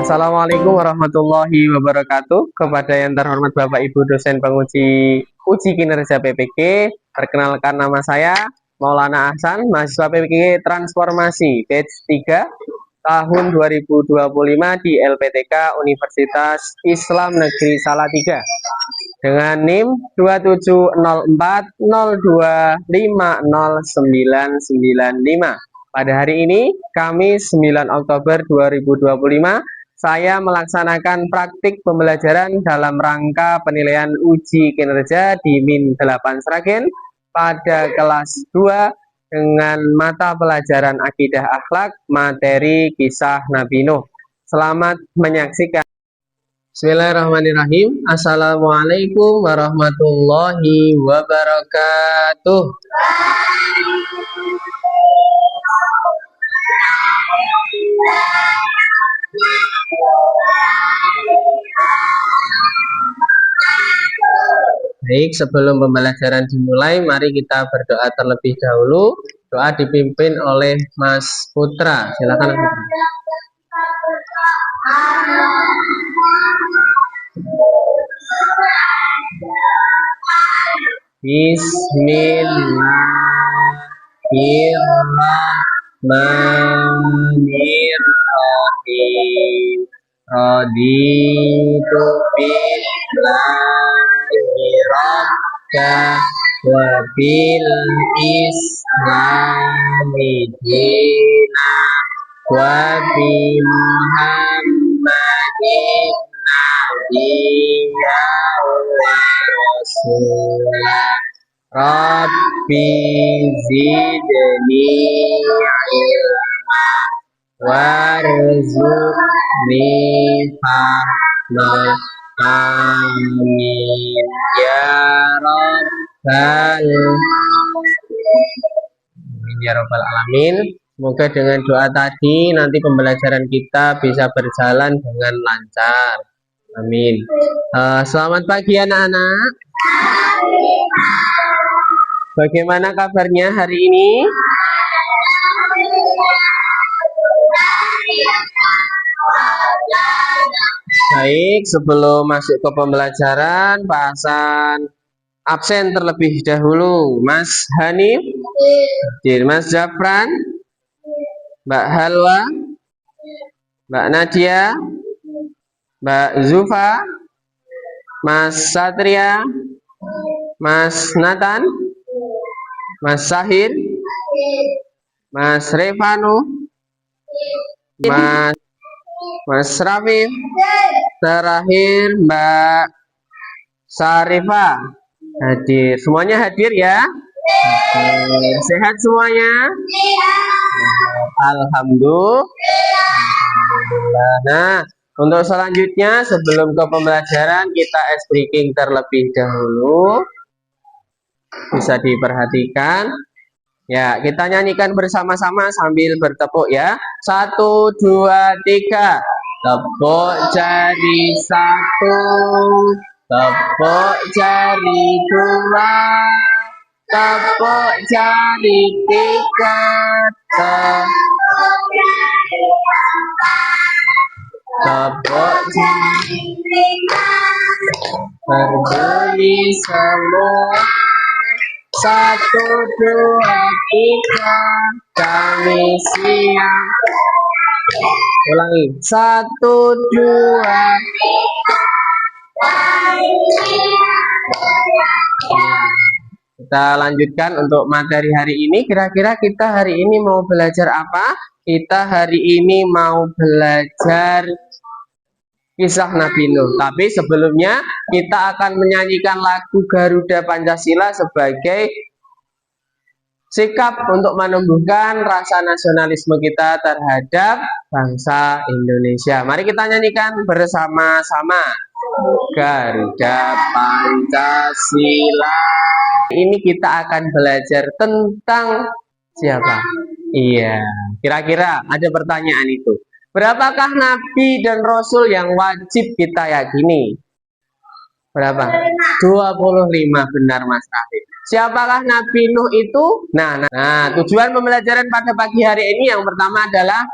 Assalamualaikum warahmatullahi wabarakatuh. Kepada yang terhormat Bapak Ibu dosen penguji uji kinerja PPG, perkenalkan nama saya Maulana Ahsan, mahasiswa PPG Transformasi batch 3 tahun 2025 di LPTK Universitas Islam Negeri Salatiga dengan NIM 270402509995. Pada hari ini, Kamis 9 Oktober 2025, saya melaksanakan praktik pembelajaran dalam rangka penilaian uji kinerja di Min 8 Sragen pada kelas 2 dengan mata pelajaran Akidah Akhlak, materi Kisah Nabi Nuh. Selamat menyaksikan. Bismillahirrahmanirrahim. Assalamualaikum warahmatullahi wabarakatuh. Baik, sebelum pembelajaran dimulai, mari kita berdoa terlebih dahulu. Doa dipimpin oleh Mas Putra. Silakan. Bismillahirrahmanirrahim. Raditu billahi rabba wa bil islami dina wa bi Muhammadin nabiyya wa rasulah. Rabbi zidni ilma warzuqni fahma. Amin ya rabbal alamin. Semoga dengan doa tadi nanti pembelajaran kita bisa berjalan dengan lancar. Amin. Selamat pagi anak-anak. Bagaimana kabarnya hari ini? Baik, sebelum masuk ke pembelajaran, Pak Hasan absen terlebih dahulu. Mas Hanif, Mas Jafran, Mbak Halwa, Mbak Nadia, Mbak Zufa, Mas Satria, Mas Nathan, Mas Sahir, Mas Revano, Mas Rafif, terakhir Mbak Sarifah hadir. Semuanya hadir ya? Sehat semuanya? Alhamdulillah. Nah, untuk selanjutnya sebelum ke pembelajaran kita ice breaking terlebih dahulu. Bisa diperhatikan. Ya, kita nyanyikan bersama-sama sambil bertepuk ya. 1, 2, 3. Tepuk jari 1, tepuk jari 2, tepuk jari 3, tepuk jari 4, tepuk jari 5. Berbunyi semua. 1, 2, 3, kami siap. Ulangi. 1, 2, 3, kami siap. Kita lanjutkan untuk materi hari ini. Kira-kira kita hari ini mau belajar apa? Kita hari ini mau belajar Kisah Nabi Nuh. Tapi sebelumnya kita akan menyanyikan lagu Garuda Pancasila sebagai sikap untuk menumbuhkan rasa nasionalisme kita terhadap bangsa Indonesia. Mari kita nyanyikan bersama-sama. Garuda Pancasila. Ini kita akan belajar tentang siapa? Iya, kira-kira ada pertanyaan itu. Berapakah nabi dan rasul yang wajib kita yakini? Berapa? 25, benar Mas Raffi. Siapakah Nabi Nuh itu? Nah, tujuan pembelajaran pada pagi hari ini yang pertama adalah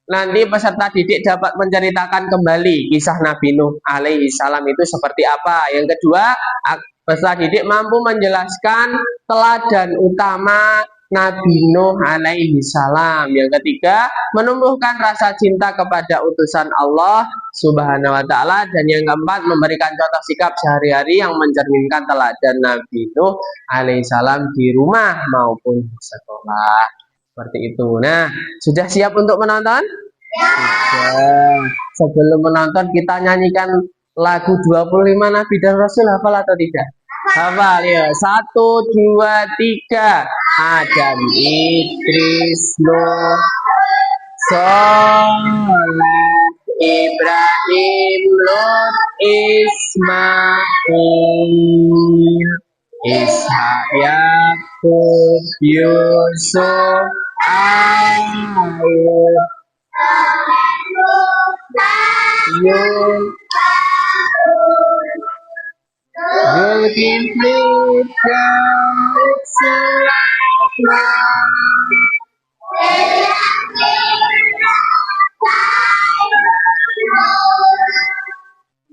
nanti peserta didik dapat menceritakan kembali kisah Nabi Nuh alaihi salam itu seperti apa. Yang kedua, peserta didik mampu menjelaskan teladan utama Nabi Nuh alaihi salam. Yang ketiga, menumbuhkan rasa cinta kepada utusan Allah Subhanahu wa taala, dan yang keempat, memberikan contoh sikap sehari-hari yang mencerminkan teladan Nabi Nuh alaihi salam di rumah maupun di sekolah. Seperti itu. Nah, sudah siap untuk menonton? Sudah. Sebelum menonton kita nyanyikan lagu 25 Nabi dan Rasul, hafal atau tidak? Hafal ya. 1, 2, 3. Adam, Idris, Nuh, Soleh, Ibrahim, Lot, Ismail, Ishak, Yakub, Yusuf, Ayub, Zulkifli, Daud, Sulaiman,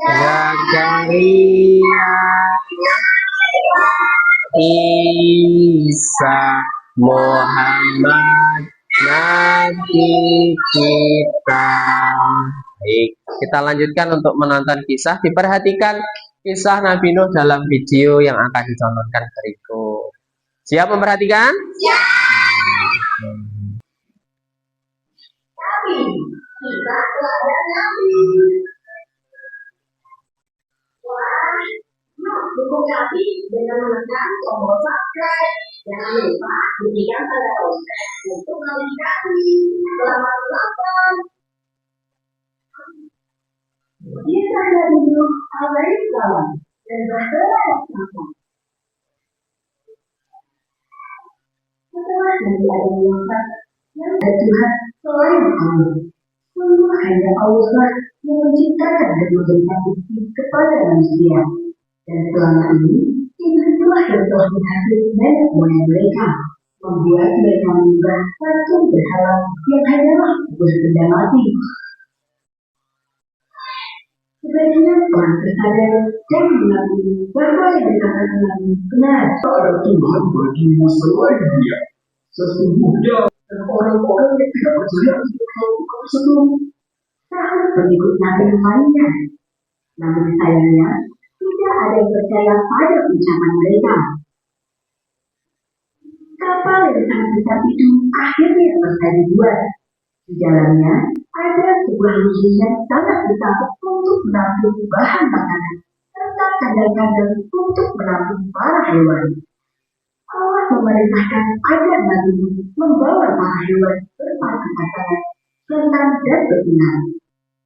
Zakaria, Isa, Muhammad, Nabi kita. Baik, kita lanjutkan untuk menonton kisah. Diperhatikan kisah Nabi Nuh dalam video yang akan ditontonkan berikut. Siap memperhatikan? Siap. Dukung kami dengan menekan tombol subscribe. Jangan lupa berikan tanda lonceng untuk notifikasi. Selamat menonton. Kisah Nabi Nuh alaihi salam dan beberapa kisah. Setelah Nabi Adam wafat, yang ada Tuhan selain Allah. Sungguh hanya Allah yang menciptakan dan memberikan bukti kepada manusia. Dan selama ini, itulah yang telah berhasil nenek moyang mereka, membuat mereka menyembah patung berhala yang hanyalah sebuah benda mati. Sebagian orang tersadar dan mengakui bahwa yang dikatakan Nabi benar. Ada Tuhan bagimu selain Dia. Sesungguhnya orang-orang yang tidak percaya untuk melakukan tersebut. Sahut pengikut Nabi lainnya. Namun sayangnya, tidak ada yang percaya pada ucapan mereka. Kapal yang sangat besar itu akhirnya selesai dibuat. Di dalamnya ada sebuah mesin yang sangat besar untuk menampung bahan makanan serta kandang-kandang untuk menampung para hewan. Allah memerintahkan agar Nabi Nuh membawa para hewan berpasang-pasangan, jantan dan betina.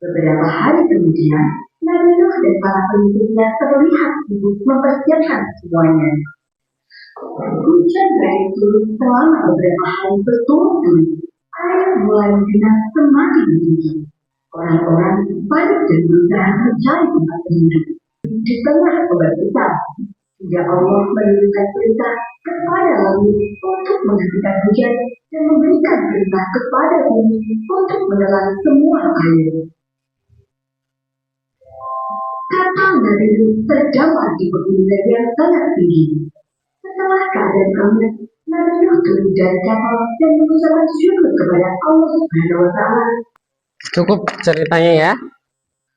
Beberapa hari kemudian, Nabi Nuh dan para pengikutnya terlihat sibuk mempersiapkan semuanya. Hujan badai turun selama beberapa hari berturut-turut. Air mulai menggenang semakin tinggi. Orang-orang panik dan berusaha mencari tempat berlindung di tengah ombak besar. Hingga Allah menurunkan perintah kepada langit untuk menghentikan hujan dan memberikan perintah kepada bumi untuk menelan semua air. Kapal Nabi Nuh terdampar di pegunungan yang sangat tinggi. Setelah keadaan aman, Nabi Nuh turun dari kapal dan mengucapkan syukur kepada Allah Subhanahu wa taala. Cukup ceritanya ya.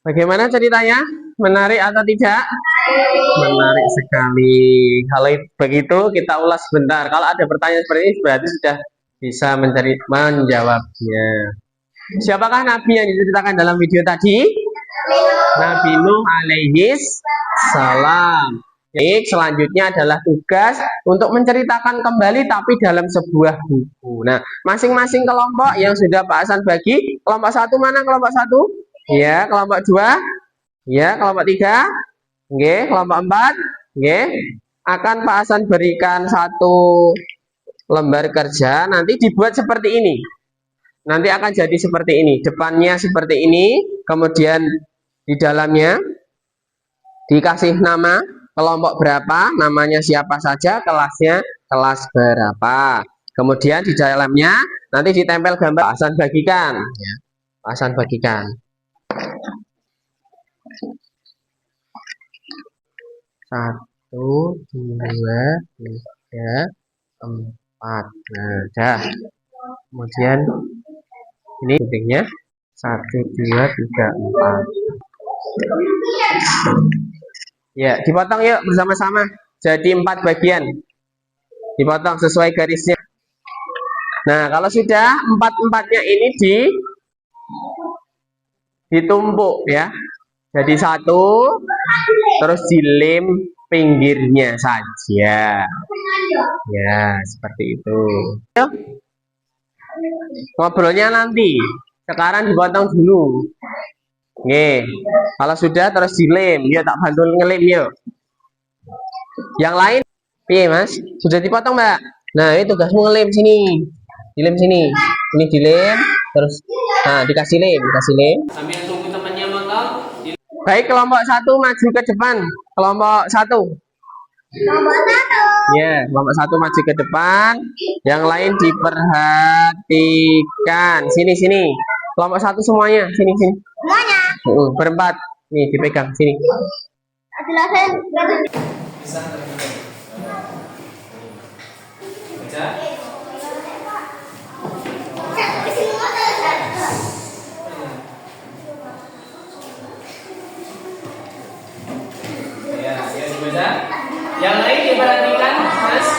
Bagaimana ceritanya? Menarik atau tidak? Menarik sekali. Kalau begitu kita ulas sebentar. Kalau ada pertanyaan seperti ini berarti sudah bisa menjawabnya. Siapakah Nabi yang diceritakan dalam video tadi? Nabi Nuh alaihi salam. Baik, selanjutnya adalah tugas untuk menceritakan kembali tapi dalam sebuah buku. Nah, masing-masing kelompok yang sudah Pak Hasan bagi, kelompok 1 mana kelompok 1? Ya, kelompok 2. Ya, kelompok 3. Oke, kelompok 4. Oke. Akan Pak Hasan berikan 1 lembar kerja, nanti dibuat seperti ini. Nanti akan jadi seperti ini. Depannya seperti ini, kemudian di dalamnya dikasih nama kelompok berapa, namanya siapa saja, kelasnya kelas berapa. Kemudian di dalamnya nanti ditempel gambar Hasan bagikan. Pak Hasan bagikan. 1, 2, 3, 4. Nah, dah. Kemudian ini guntingnya 1, 2, 3, 4. Ya, dipotong yuk bersama-sama. Jadi 4 bagian. Dipotong sesuai garisnya. Nah, kalau sudah 4-4-nya ini ditumpuk ya. Jadi 1, terus dilem pinggirnya saja. Ya, seperti itu. Yuk. Ngobrolnya nanti. Sekarang dipotong dulu. Nih, kalau sudah terus dilem. Yuk, tak bantu ngelem yuk. Yang lain, iya Mas, sudah dipotong Mbak. Nah, itu tugasmu ngelem sini. Dilem sini. Ini dilem, terus nah dikasih lem. Sambil tunggu temannya motong. Baik, kelompok 1 maju ke depan. Kelompok 1. Ya, kelompok 1 maju ke depan. Yang lain diperhatikan. Sini. Kelompok 1 semuanya, sini. Semuanya. Berempat. Nih, dipegang sini. Bisa. Yang lain diperhatikan, Mas.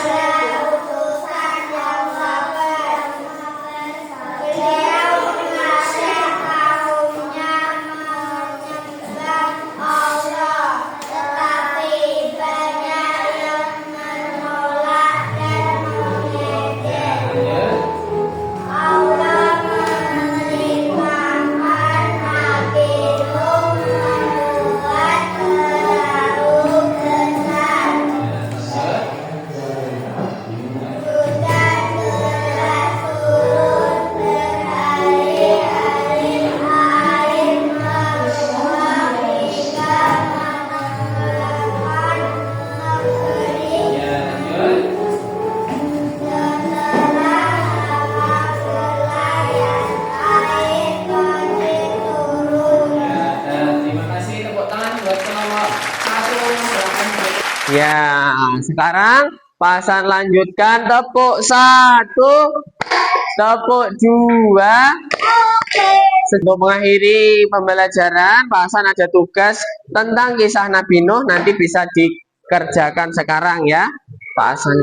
Ya, sekarang Pak Hasan lanjutkan tepuk 1, tepuk 2. Sebelum mengakhiri pembelajaran, Pak Hasan ada tugas tentang kisah Nabi Nuh, nanti bisa dikerjakan sekarang ya, Pak Hasan.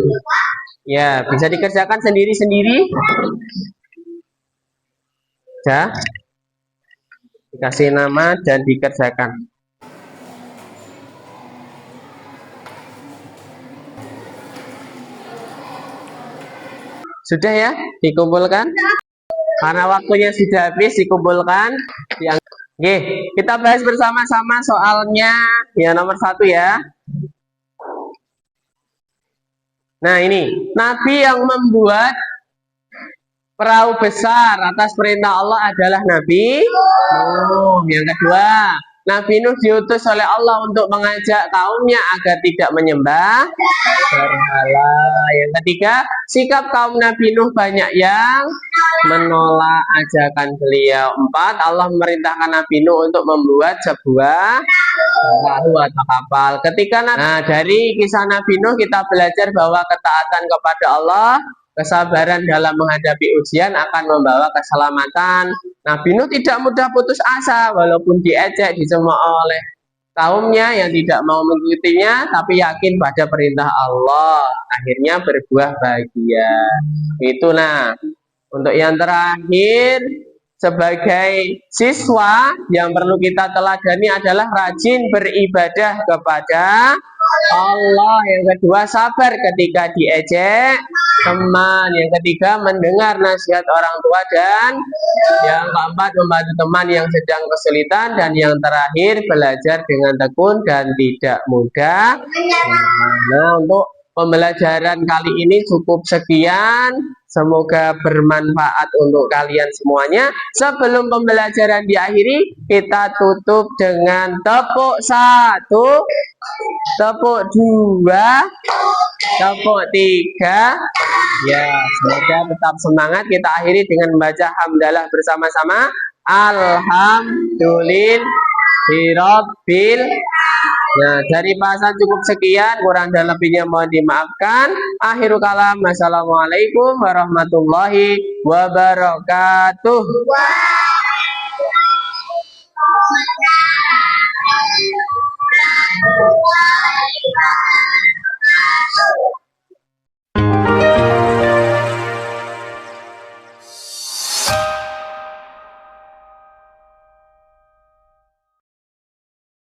Ya, bisa dikerjakan sendiri-sendiri. Ya, dikasih nama dan dikerjakan. Sudah ya, dikumpulkan. Karena waktunya sudah habis, dikumpulkan. Oke, kita bahas bersama-sama soalnya yang nomor 1 ya. Nah ini, Nabi yang membuat perahu besar atas perintah Allah adalah Nabi Nuh. Yang kedua, Nabi Nuh diutus oleh Allah untuk mengajak kaumnya agar tidak menyembah berhala. Yang ketiga, sikap kaum Nabi Nuh banyak yang menolak ajakan beliau. 4, Allah memerintahkan Nabi Nuh untuk membuat sebuah perahu atau kapal. Dari kisah Nabi Nuh kita belajar bahwa ketaatan kepada Allah, kesabaran dalam menghadapi ujian akan membawa keselamatan. Nabi Nuh tidak mudah putus asa walaupun diejek, dicemooh oleh kaumnya yang tidak mau mengikutinya, tapi yakin pada perintah Allah, akhirnya berbuah bahagia. Itu nah. Untuk yang terakhir, sebagai siswa yang perlu kita teladani adalah rajin beribadah kepada Allah. Yang kedua, sabar ketika diejek teman. Yang ketiga, mendengar nasihat orang tua. Dan yang keempat, membantu teman yang sedang kesulitan. Dan yang terakhir, belajar dengan tekun dan tidak mudah. Nah, untuk pembelajaran kali ini cukup sekian. Semoga bermanfaat untuk kalian semuanya. Sebelum pembelajaran diakhiri, kita tutup dengan tepuk 1, tepuk 2, tepuk 3. Ya, semoga tetap semangat. Kita akhiri dengan membaca hamdalah bersama-sama. Alhamdulillahirabbil. Nah, dari bahasan cukup sekian, kurang dan lebihnya mohon dimaafkan. Akhirul kalam, wassalamualaikum warahmatullahi wabarakatuh.